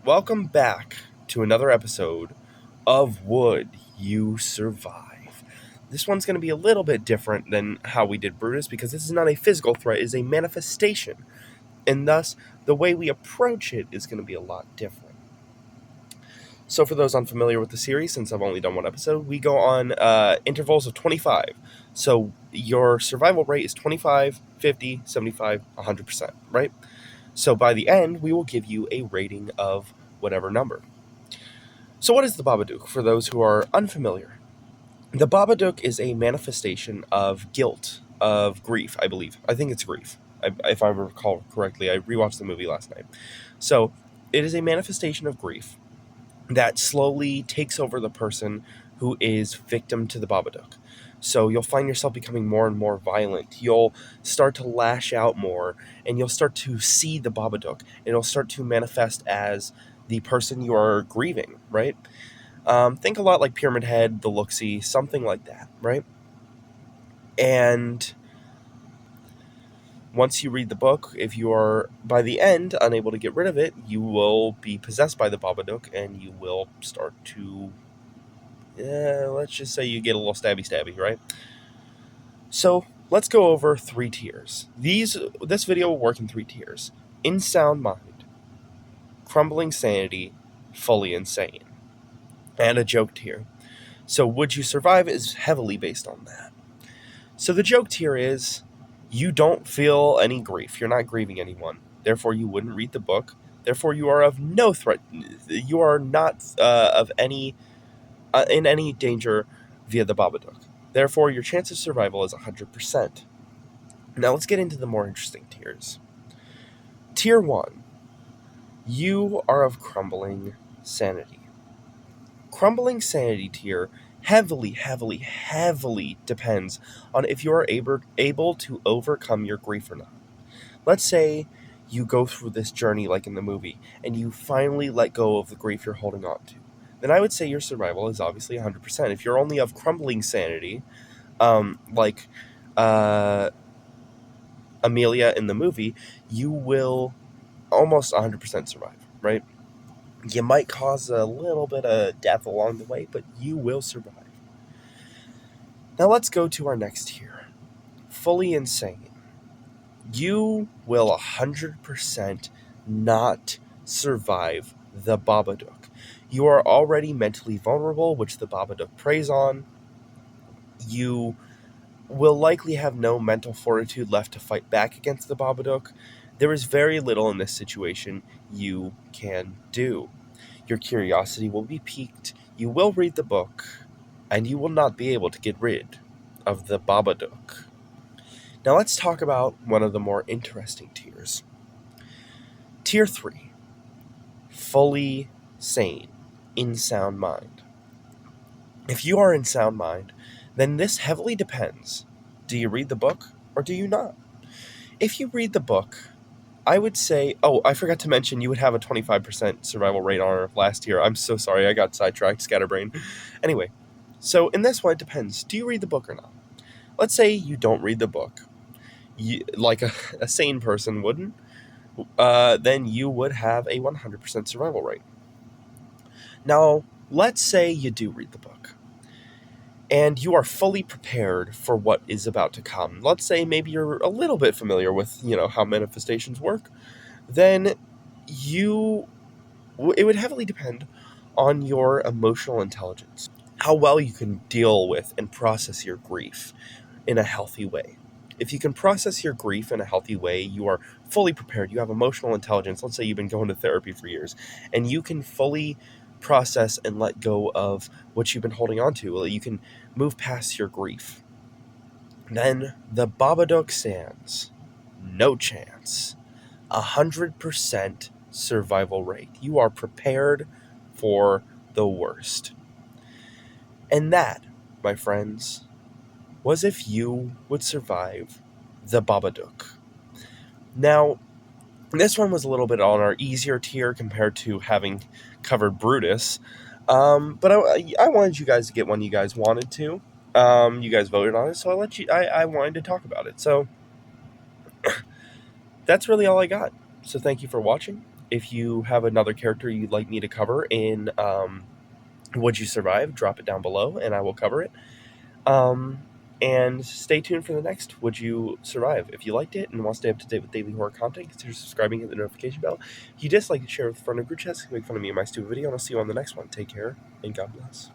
Welcome back to another episode of Would You Survive? This one's going to be a little bit different than how we did Brutus because this is not a physical threat, it is a manifestation. And thus, the way we approach it is going to be a lot different. So for those unfamiliar with the series, since I've only done one episode, we go on intervals of 25. So your survival rate is 25, 50, 75, 100%, right? So by the end, we will give you a rating of whatever number. So what is the babadook, for those who are unfamiliar? The babadook is a manifestation of guilt, of grief, I believe. I think it's grief, if I recall correctly. I rewatched the movie last night. So it is a manifestation of grief that slowly takes over the person who is victim to the babadook. So you'll find yourself becoming more and more violent. You'll start to lash out more, and you'll start to see the babadook. It'll start to manifest as the person you are grieving, right? Think a lot like Pyramid Head, The Look-See, something like that, right? And once you read the book, if you are, by the end, unable to get rid of it, you will be possessed by the babadook, and you will start to, let's just say you get a little stabby, right? So let's go over 3 tiers. This video will work in 3 tiers: in sound mind, crumbling sanity, fully insane, and a joke tier. So Would You Survive is heavily based on that. So the joke tier is, you don't feel any grief. You're not grieving anyone. Therefore, you wouldn't read the book. Therefore, you are of no threat. You are not in any danger via the babadook. Therefore, your chance of survival is 100%. Now let's get into the more interesting tiers. Tier 1. You are of crumbling sanity. Crumbling sanity tier heavily depends on if you are able to overcome your grief or not. Let's say you go through this journey like in the movie, and you finally let go of the grief you're holding on to. Then I would say your survival is obviously 100%. If you're only of crumbling sanity, like Amelia in the movie, you will almost 100% survive, right? You might cause a little bit of death along the way, but you will survive. Now let's go to our next tier. Fully insane. You will 100% not survive the babadook. You are already mentally vulnerable, which the babadook preys on. You will likely have no mental fortitude left to fight back against the babadook. There is very little in this situation you can do. Your curiosity will be piqued, you will read the book, and you will not be able to get rid of the babadook. Now let's talk about one of the more interesting tiers. Tier 3. Fully sane, in sound mind. If you are in sound mind, then this heavily depends. Do you read the book or do you not? If you read the book, I would say, I forgot to mention you would have a 25% survival rate on our last tier. I'm so sorry, I got sidetracked, scatterbrain. Anyway, so in this one, it depends. Do you read the book or not? Let's say you don't read the book, like a sane person wouldn't, then you would have a 100% survival rate. Now, let's say you do read the book, and you are fully prepared for what is about to come. Let's say maybe you're a little bit familiar with, how manifestations work. Then it would heavily depend on your emotional intelligence, how well you can deal with and process your grief in a healthy way. If you can process your grief in a healthy way, you are fully prepared. You have emotional intelligence. Let's say you've been going to therapy for years, and you can fully process and let go of what you've been holding on to. You can move past your grief. Then the babadook stands. No chance. 100% survival rate. You are prepared for the worst. And that, my friends, was if you would survive the babadook. Now, this one was a little bit on our easier tier compared to having covered Brutus, but I wanted you guys to get one you guys wanted to. You guys voted on it, so I wanted to talk about it. So that's really all I got. So thank you for watching. If you have another character you'd like me to cover in Would You Survive, drop it down below and I will cover it. And stay tuned for the next Would You Survive. If you liked it and want to stay up to date with daily horror content, consider subscribing and hit the notification bell. If you dislike it, share it with a friend or group chat, make fun of me in my stupid video, and I'll see you on the next one. Take care, and God bless.